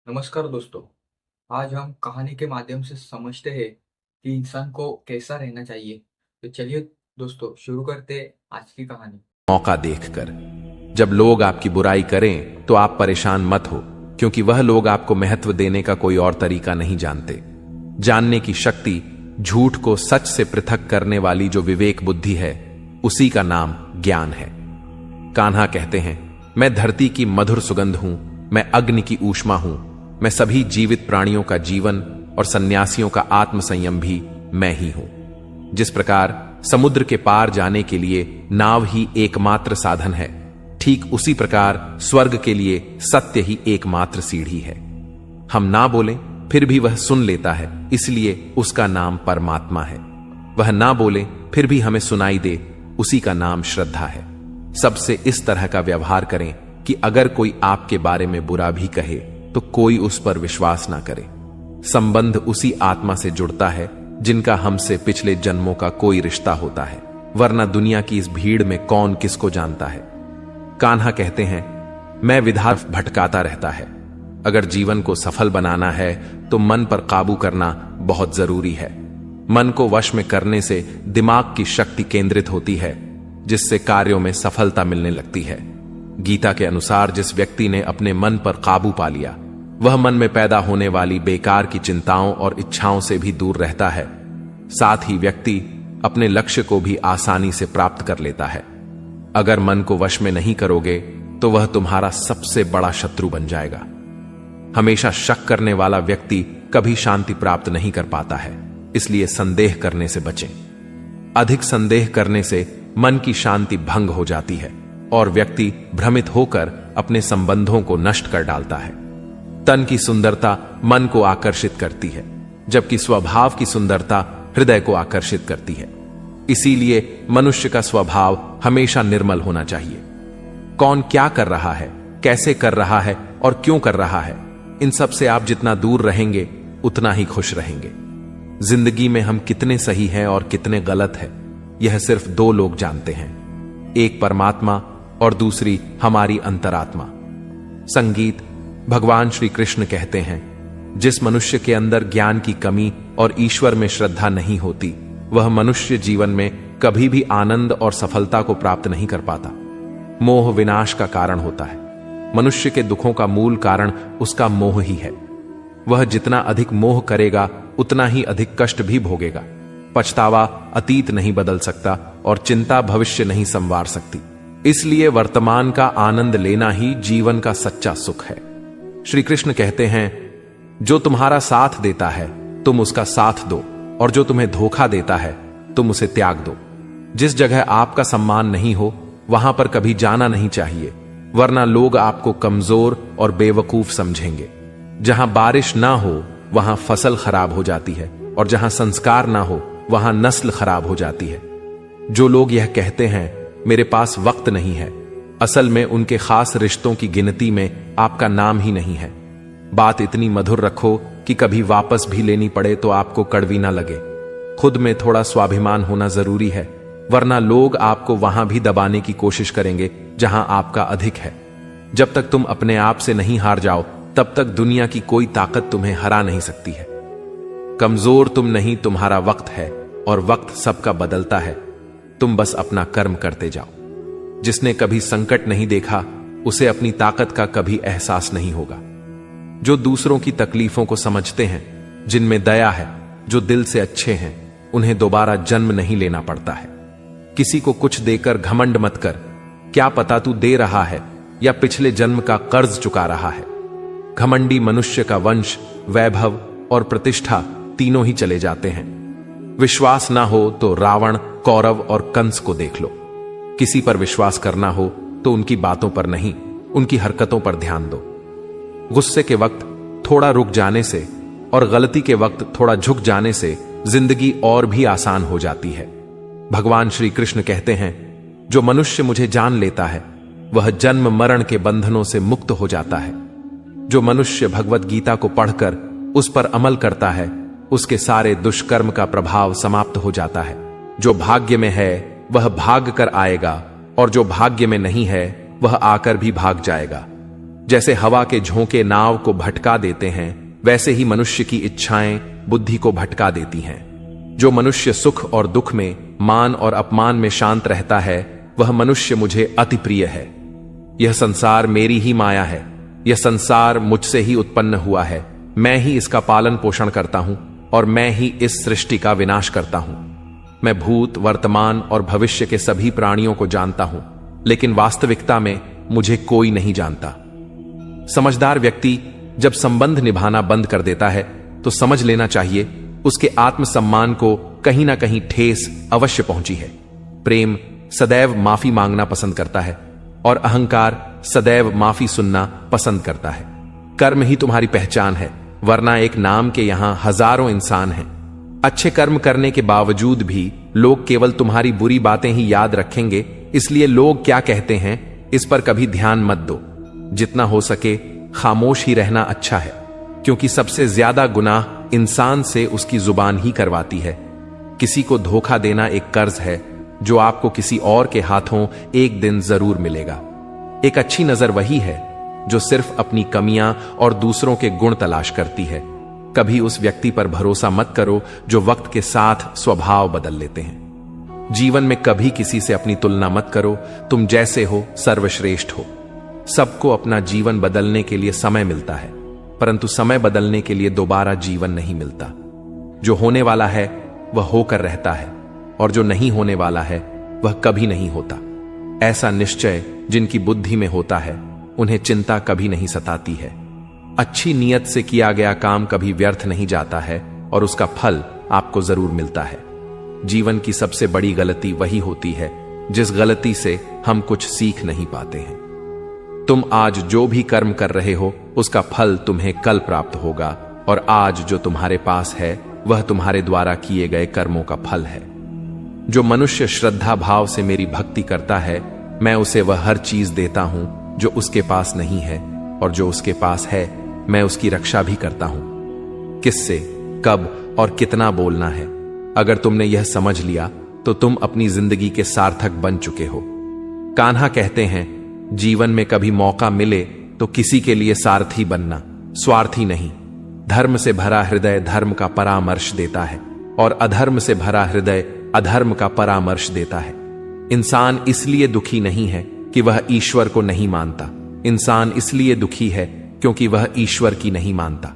नमस्कार दोस्तों। आज हम कहानी के माध्यम से समझते हैं कि इंसान को कैसा रहना चाहिए। तो चलिए दोस्तों शुरू करते हैं आज की कहानी। मौका देखकर। जब लोग आपकी बुराई करें तो आप परेशान मत हो, क्योंकि वह लोग आपको महत्व देने का कोई और तरीका नहीं जानते। जानने की शक्ति, झूठ को सच से पृथक करने वाली जो विवेक बुद्धि है, उसी का नाम ज्ञान है। कान्हा कहते हैं, मैं धरती की मधुर सुगंध हूं, मैं अग्नि की ऊष्मा हूं, मैं सभी जीवित प्राणियों का जीवन और सन्यासियों का आत्म संयम भी मैं ही हूं। जिस प्रकार समुद्र के पार जाने के लिए नाव ही एकमात्र साधन है, ठीक उसी प्रकार स्वर्ग के लिए सत्य ही एकमात्र सीढ़ी है। हम ना बोलें फिर भी वह सुन लेता है, इसलिए उसका नाम परमात्मा है। वह ना बोले फिर भी हमें सुनाई दे, उसी का नाम श्रद्धा है। सबसे इस तरह का व्यवहार करें कि अगर कोई आपके बारे में बुरा भी कहे तो कोई उस पर विश्वास ना करे। संबंध उसी आत्मा से जुड़ता है जिनका हमसे पिछले जन्मों का कोई रिश्ता होता है, वरना दुनिया की इस भीड़ में कौन किसको जानता है। कान्हा कहते हैं, मैं विधान भटकाता रहता है। अगर जीवन को सफल बनाना है तो मन पर काबू करना बहुत जरूरी है। मन को वश में करने से दिमाग की शक्ति केंद्रित होती है, जिससे कार्यों में सफलता मिलने लगती है। गीता के अनुसार जिस व्यक्ति ने अपने मन पर काबू पा लिया, वह मन में पैदा होने वाली बेकार की चिंताओं और इच्छाओं से भी दूर रहता है। साथ ही व्यक्ति अपने लक्ष्य को भी आसानी से प्राप्त कर लेता है। अगर मन को वश में नहीं करोगे तो वह तुम्हारा सबसे बड़ा शत्रु बन जाएगा। हमेशा शक करने वाला व्यक्ति कभी शांति प्राप्त नहीं कर पाता है, इसलिए संदेह करने से बचें। अधिक संदेह करने से मन की शांति भंग हो जाती है और व्यक्ति भ्रमित होकर अपने संबंधों को नष्ट कर डालता है। तन की सुंदरता मन को आकर्षित करती है, जबकि स्वभाव की सुंदरता हृदय को आकर्षित करती है। इसीलिए मनुष्य का स्वभाव हमेशा निर्मल होना चाहिए। कौन क्या कर रहा है, कैसे कर रहा है और क्यों कर रहा है, इन सब से आप जितना दूर रहेंगे उतना ही खुश रहेंगे। जिंदगी में हम कितने सही हैं और कितने गलत हैं, यह सिर्फ दो लोग जानते हैं, एक परमात्मा और दूसरी हमारी अंतरात्मा। संगीत भगवान श्री कृष्ण कहते हैं, जिस मनुष्य के अंदर ज्ञान की कमी और ईश्वर में श्रद्धा नहीं होती, वह मनुष्य जीवन में कभी भी आनंद और सफलता को प्राप्त नहीं कर पाता। मोह विनाश का कारण होता है। मनुष्य के दुखों का मूल कारण उसका मोह ही है। वह जितना अधिक मोह करेगा उतना ही अधिक कष्ट भी भोगेगा। पछतावा अतीत नहीं बदल सकता और चिंता भविष्य नहीं संवार सकती। इसलिए वर्तमान का आनंद लेना ही जीवन का सच्चा सुख है। श्री कृष्ण कहते हैं, जो तुम्हारा साथ देता है तुम उसका साथ दो, और जो तुम्हें धोखा देता है तुम उसे त्याग दो। जिस जगह आपका सम्मान नहीं हो वहां पर कभी जाना नहीं चाहिए, वरना लोग आपको कमजोर और बेवकूफ समझेंगे। जहां बारिश ना हो वहां फसल खराब हो जाती है, और जहां संस्कार ना हो वहां नस्ल खराब हो जाती है। जो लोग यह कहते हैं मेरे पास वक्त नहीं है, असल में उनके खास रिश्तों की गिनती में आपका नाम ही नहीं है। बात इतनी मधुर रखो कि कभी वापस भी लेनी पड़े तो आपको कड़वी ना लगे। खुद में थोड़ा स्वाभिमान होना जरूरी है, वरना लोग आपको वहां भी दबाने की कोशिश करेंगे जहां आपका अधिक है। जब तक तुम अपने आप से नहीं हार जाओ तब तक दुनिया की कोई ताकत तुम्हें हरा नहीं सकती है। कमजोर तुम नहीं, तुम्हारा वक्त है, और वक्त सबका बदलता है। तुम बस अपना कर्म करते जाओ। जिसने कभी संकट नहीं देखा उसे अपनी ताकत का कभी एहसास नहीं होगा। जो दूसरों की तकलीफों को समझते हैं, जिनमें दया है, जो दिल से अच्छे हैं, उन्हें दोबारा जन्म नहीं लेना पड़ता है। किसी को कुछ देकर घमंड मत कर, क्या पता तू दे रहा है या पिछले जन्म का कर्ज चुका रहा है। घमंडी मनुष्य का वंश, वैभव और प्रतिष्ठा तीनों ही चले जाते हैं। विश्वास ना हो तो रावण, कौरव और कंस को देख लो। किसी पर विश्वास करना हो तो उनकी बातों पर नहीं, उनकी हरकतों पर ध्यान दो। गुस्से के वक्त थोड़ा रुक जाने से और गलती के वक्त थोड़ा झुक जाने से जिंदगी और भी आसान हो जाती है। भगवान श्री कृष्ण कहते हैं, जो मनुष्य मुझे जान लेता है वह जन्म मरण के बंधनों से मुक्त हो जाता है। जो मनुष्य भगवत गीता को पढ़कर उस पर अमल करता है, उसके सारे दुष्कर्म का प्रभाव समाप्त हो जाता है। जो भाग्य में है वह भाग कर आएगा, और जो भाग्य में नहीं है वह आकर भी भाग जाएगा। जैसे हवा के झोंके नाव को भटका देते हैं, वैसे ही मनुष्य की इच्छाएं बुद्धि को भटका देती हैं। जो मनुष्य सुख और दुख में, मान और अपमान में शांत रहता है, वह मनुष्य मुझे अति प्रिय है। यह संसार मेरी ही माया है। यह संसार मुझसे ही उत्पन्न हुआ है। मैं ही इसका पालन पोषण करता हूं और मैं ही इस सृष्टि का विनाश करता हूं। मैं भूत, वर्तमान और भविष्य के सभी प्राणियों को जानता हूं, लेकिन वास्तविकता में मुझे कोई नहीं जानता। समझदार व्यक्ति जब संबंध निभाना बंद कर देता है तो समझ लेना चाहिए उसके आत्मसम्मान को कहीं ना कहीं ठेस अवश्य पहुंची है। प्रेम सदैव माफी मांगना पसंद करता है और अहंकार सदैव माफी सुनना पसंद करता है। कर्म ही तुम्हारी पहचान है, वरना एक नाम के यहां हजारों इंसान हैं। अच्छे कर्म करने के बावजूद भी लोग केवल तुम्हारी बुरी बातें ही याद रखेंगे, इसलिए लोग क्या कहते हैं इस पर कभी ध्यान मत दो। जितना हो सके खामोश ही रहना अच्छा है, क्योंकि सबसे ज्यादा गुनाह इंसान से उसकी जुबान ही करवाती है। किसी को धोखा देना एक कर्ज है जो आपको किसी और के हाथों एक दिन जरूर मिलेगा। एक अच्छी नजर वही है जो सिर्फ अपनी कमियां और दूसरों के गुण तलाश करती है। कभी उस व्यक्ति पर भरोसा मत करो जो वक्त के साथ स्वभाव बदल लेते हैं। जीवन में कभी किसी से अपनी तुलना मत करो। तुम जैसे हो सर्वश्रेष्ठ हो। सबको अपना जीवन बदलने के लिए समय मिलता है, परंतु समय बदलने के लिए दोबारा जीवन नहीं मिलता। जो होने वाला है वह होकर रहता है और जो नहीं होने वाला है वह कभी नहीं होता। ऐसा निश्चय जिनकी बुद्धि में होता है उन्हें चिंता कभी नहीं सताती है। अच्छी नीयत से किया गया काम कभी व्यर्थ नहीं जाता है और उसका फल आपको जरूर मिलता है। जीवन की सबसे बड़ी गलती वही होती है जिस गलती से हम कुछ सीख नहीं पाते हैं। तुम आज जो भी कर्म कर रहे हो उसका फल तुम्हें कल प्राप्त होगा, और आज जो तुम्हारे पास है वह तुम्हारे द्वारा किए गए कर्मों का फल है। जो मनुष्य श्रद्धा भाव से मेरी भक्ति करता है, मैं उसे वह हर चीज देता हूं जो उसके पास नहीं है, और जो उसके पास है मैं उसकी रक्षा भी करता हूं। किससे, कब और कितना बोलना है, अगर तुमने यह समझ लिया तो तुम अपनी जिंदगी के सार्थक बन चुके हो। कान्हा कहते हैं, जीवन में कभी मौका मिले तो किसी के लिए सारथी बनना, स्वार्थी नहीं। धर्म से भरा हृदय धर्म का परामर्श देता है और अधर्म से भरा हृदय अधर्म का परामर्श देता है। इंसान इसलिए दुखी नहीं है कि वह ईश्वर को नहीं मानता। इंसान इसलिए दुखी है क्योंकि वह ईश्वर की नहीं मानता।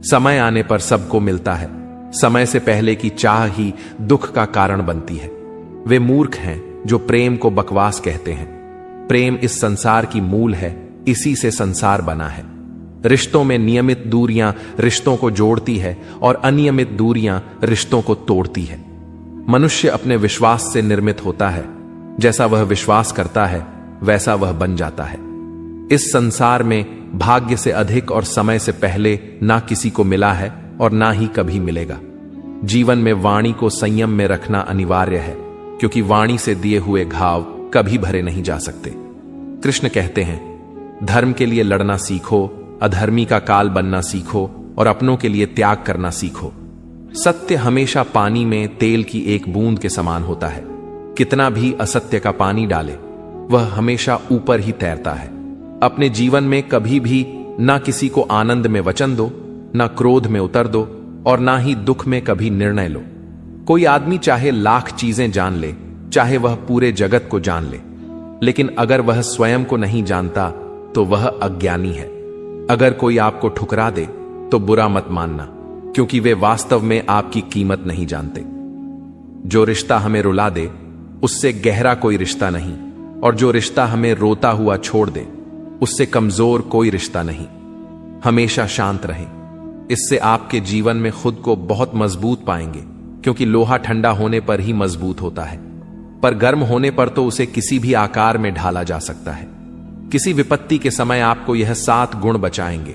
समय आने पर सबको मिलता है। समय से पहले की चाह ही दुख का कारण बनती है। वे मूर्ख हैं जो प्रेम को बकवास कहते हैं। प्रेम इस संसार की मूल है, इसी से संसार बना है। रिश्तों में नियमित दूरियां रिश्तों को जोड़ती है और अनियमित दूरियां रिश्तों को तोड़ती है। मनुष्य अपने विश्वास से निर्मित होता है। जैसा वह विश्वास करता है वैसा वह बन जाता है। इस संसार में भाग्य से अधिक और समय से पहले ना किसी को मिला है और ना ही कभी मिलेगा। जीवन में वाणी को संयम में रखना अनिवार्य है, क्योंकि वाणी से दिए हुए घाव कभी भरे नहीं जा सकते। कृष्ण कहते हैं, धर्म के लिए लड़ना सीखो, अधर्मी का काल बनना सीखो और अपनों के लिए त्याग करना सीखो। सत्य हमेशा पानी में तेल की एक बूंद के समान होता है। कितना भी असत्य का पानी डाले वह हमेशा ऊपर ही तैरता है। अपने जीवन में कभी भी ना किसी को आनंद में वचन दो, ना क्रोध में उतर दो और ना ही दुख में कभी निर्णय लो। कोई आदमी चाहे लाख चीजें जान ले, चाहे वह पूरे जगत को जान ले, लेकिन अगर वह स्वयं को नहीं जानता तो वह अज्ञानी है। अगर कोई आपको ठुकरा दे तो बुरा मत मानना, क्योंकि वे वास्तव में आपकी कीमत नहीं जानते। जो रिश्ता हमें रुला दे उससे गहरा कोई रिश्ता नहीं, और जो रिश्ता हमें रोता हुआ छोड़ दे उससे कमजोर कोई रिश्ता नहीं। हमेशा शांत रहें, इससे आपके जीवन में खुद को बहुत मजबूत पाएंगे, क्योंकि लोहा ठंडा होने पर ही मजबूत होता है, पर गर्म होने पर तो उसे किसी भी आकार में ढाला जा सकता है। किसी विपत्ति के समय आपको यह 7 गुण बचाएंगे: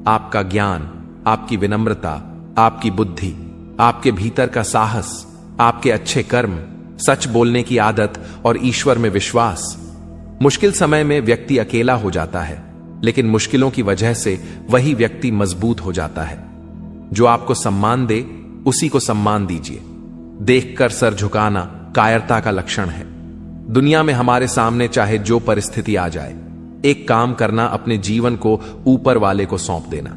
आपका ज्ञान, आपकी विनम्रता, आपकी बुद्धि, आपके भीतर का साहस, आपके अच्छे कर्म, सच बोलने की आदत और ईश्वर में विश्वास। मुश्किल समय में व्यक्ति अकेला हो जाता है, लेकिन मुश्किलों की वजह से वही व्यक्ति मजबूत हो जाता है। जो आपको सम्मान दे उसी को सम्मान दीजिए। देखकर सर झुकाना कायरता का लक्षण है। दुनिया में हमारे सामने चाहे जो परिस्थिति आ जाए, एक काम करना, अपने जीवन को ऊपर वाले को सौंप देना।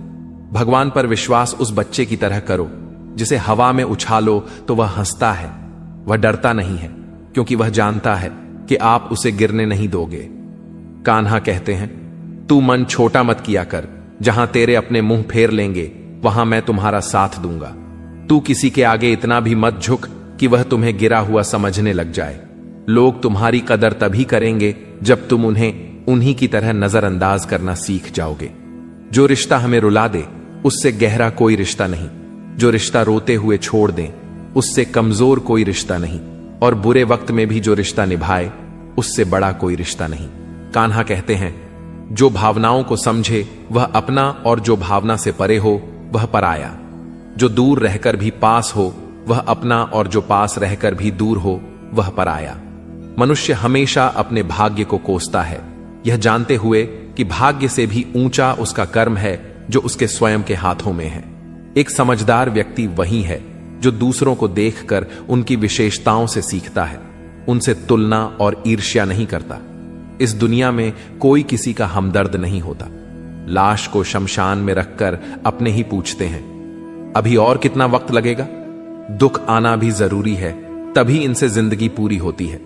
भगवान पर विश्वास उस बच्चे की तरह करो जिसे हवा में उछालो तो वह हंसता है, वह डरता नहीं है, क्योंकि वह जानता है कि आप उसे गिरने नहीं दोगे। कान्हा कहते हैं, तू मन छोटा मत किया कर, जहां तेरे अपने मुंह फेर लेंगे वहां मैं तुम्हारा साथ दूंगा। तू किसी के आगे इतना भी मत झुक कि वह तुम्हें गिरा हुआ समझने लग जाए। लोग तुम्हारी कदर तभी करेंगे जब तुम उन्हें उन्हीं की तरह नजरअंदाज करना सीख जाओगे। जो रिश्ता हमें रुला दे उससे गहरा कोई रिश्ता नहीं, जो रिश्ता रोते हुए छोड़ दें उससे कमजोर कोई रिश्ता नहीं, और बुरे वक्त में भी जो रिश्ता निभाए उससे बड़ा कोई रिश्ता नहीं। कान्हा कहते हैं, जो भावनाओं को समझे वह अपना, और जो भावना से परे हो वह पराया। जो दूर रहकर भी पास हो वह अपना, और जो पास रहकर भी दूर हो वह पराया। मनुष्य हमेशा अपने भाग्य को कोसता है, यह जानते हुए कि भाग्य से भी ऊंचा उसका कर्म है जो उसके स्वयं के हाथों में है। एक समझदार व्यक्ति वही है जो दूसरों को देखकर उनकी विशेषताओं से सीखता है, उनसे तुलना और ईर्ष्या नहीं करता। इस दुनिया में कोई किसी का हमदर्द नहीं होता। लाश को शमशान में रखकर अपने ही पूछते हैं, अभी और कितना वक्त लगेगा? दुख आना भी जरूरी है, तभी इनसे जिंदगी पूरी होती है।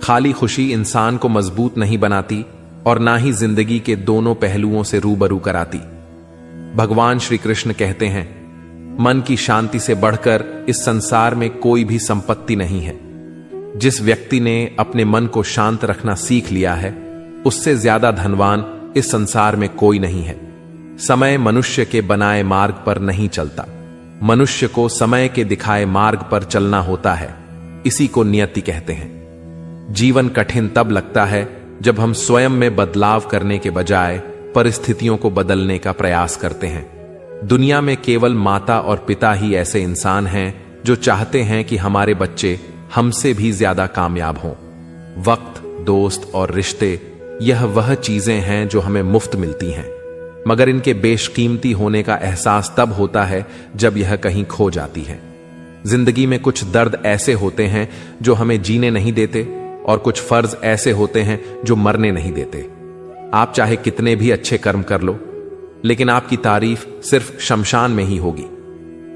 खाली खुशी इंसान को मजबूत नहीं बनाती और ना ही जिंदगी के दोनों पहलुओं से रूबरू कराती। भगवान श्री कृष्ण कहते हैं, मन की शांति से बढ़कर इस संसार में कोई भी संपत्ति नहीं है। जिस व्यक्ति ने अपने मन को शांत रखना सीख लिया है उससे ज्यादा धनवान इस संसार में कोई नहीं है। समय मनुष्य के बनाए मार्ग पर नहीं चलता, मनुष्य को समय के दिखाए मार्ग पर चलना होता है। इसी को नियति कहते हैं। जीवन कठिन तब लगता है जब हम स्वयं में बदलाव करने के बजाय परिस्थितियों को बदलने का प्रयास करते हैं। दुनिया में केवल माता और पिता ही ऐसे इंसान हैं जो चाहते हैं कि हमारे बच्चे हमसे भी ज्यादा कामयाब हों। वक्त, दोस्त और रिश्ते, यह वह चीजें हैं जो हमें मुफ्त मिलती हैं, मगर इनके बेशकीमती होने का एहसास तब होता है जब यह कहीं खो जाती है। जिंदगी में कुछ दर्द ऐसे होते हैं जो हमें जीने नहीं देते, और कुछ फर्ज ऐसे होते हैं जो मरने नहीं देते। आप चाहे कितने भी अच्छे कर्म कर लो, लेकिन आपकी तारीफ सिर्फ शमशान में ही होगी।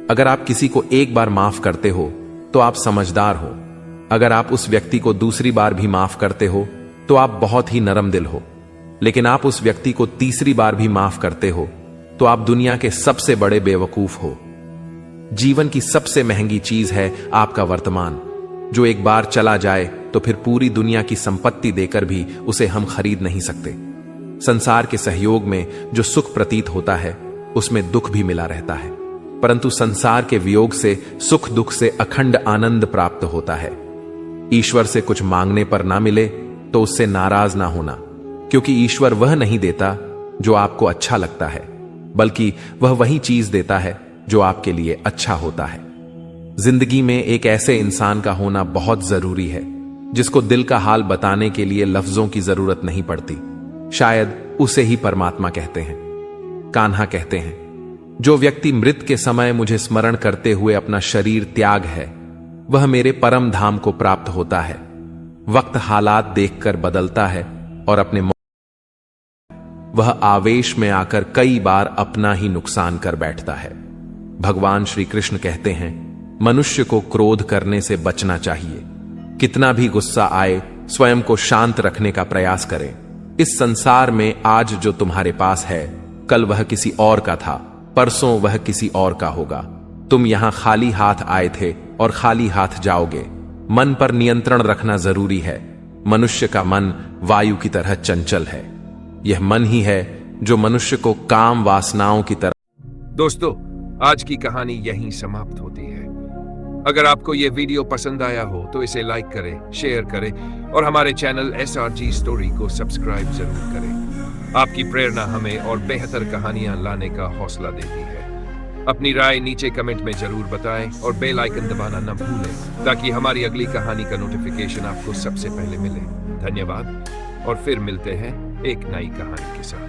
अगर आप किसी को एक बार माफ करते हो तो आप समझदार हो। अगर आप उस व्यक्ति को दूसरी बार भी माफ करते हो तो आप बहुत ही नरम दिल हो। लेकिन आप उस व्यक्ति को तीसरी बार भी माफ करते हो तो आप दुनिया के सबसे बड़े बेवकूफ हो। जीवन की सबसे महंगी चीज है आपका वर्तमान, जो एक बार चला जाए तो फिर पूरी दुनिया की संपत्ति देकर भी उसे हम खरीद नहीं सकते। संसार के सहयोग में जो सुख प्रतीत होता है उसमें दुख भी मिला रहता है, परंतु संसार के वियोग से सुख दुख से अखंड आनंद प्राप्त होता है। ईश्वर से कुछ मांगने पर ना मिले तो उससे नाराज ना होना, क्योंकि ईश्वर वह नहीं देता जो आपको अच्छा लगता है, बल्कि वह वही चीज देता है जो आपके लिए अच्छा होता है। जिंदगी में एक ऐसे इंसान का होना बहुत जरूरी है जिसको दिल का हाल बताने के लिए लफ्जों की जरूरत नहीं पड़ती। शायद उसे ही परमात्मा कहते हैं। कान्हा कहते हैं, जो व्यक्ति मृत के समय मुझे स्मरण करते हुए अपना शरीर त्याग है वह मेरे परम धाम को प्राप्त होता है। वक्त हालात देखकर बदलता है और अपने वह आवेश में आकर कई बार अपना ही नुकसान कर बैठता है। भगवान श्री कृष्ण कहते हैं, मनुष्य को क्रोध करने से बचना चाहिए। कितना भी गुस्सा आए स्वयं को शांत रखने का प्रयास करें। इस संसार में आज जो तुम्हारे पास है कल वह किसी और का था, परसों वह किसी और का होगा। तुम यहां खाली हाथ आए थे और खाली हाथ जाओगे। मन पर नियंत्रण रखना जरूरी है। मनुष्य का मन वायु की तरह चंचल है। यह मन ही है जो मनुष्य को काम वासनाओं की तरह। दोस्तों, आज की कहानी यहीं समाप्त होती है। अगर आपको यह वीडियो पसंद आया हो तो इसे लाइक करें, शेयर करें और हमारे चैनल SRG स्टोरी को सब्सक्राइब जरूर करें। आपकी प्रेरणा हमें और बेहतर कहानियां लाने का हौसला देती है। अपनी राय नीचे कमेंट में जरूर बताएं और बेल आइकन दबाना न भूलें ताकि हमारी अगली कहानी का नोटिफिकेशन आपको सबसे पहले मिले। धन्यवाद और फिर मिलते हैं एक नई कहानी के साथ।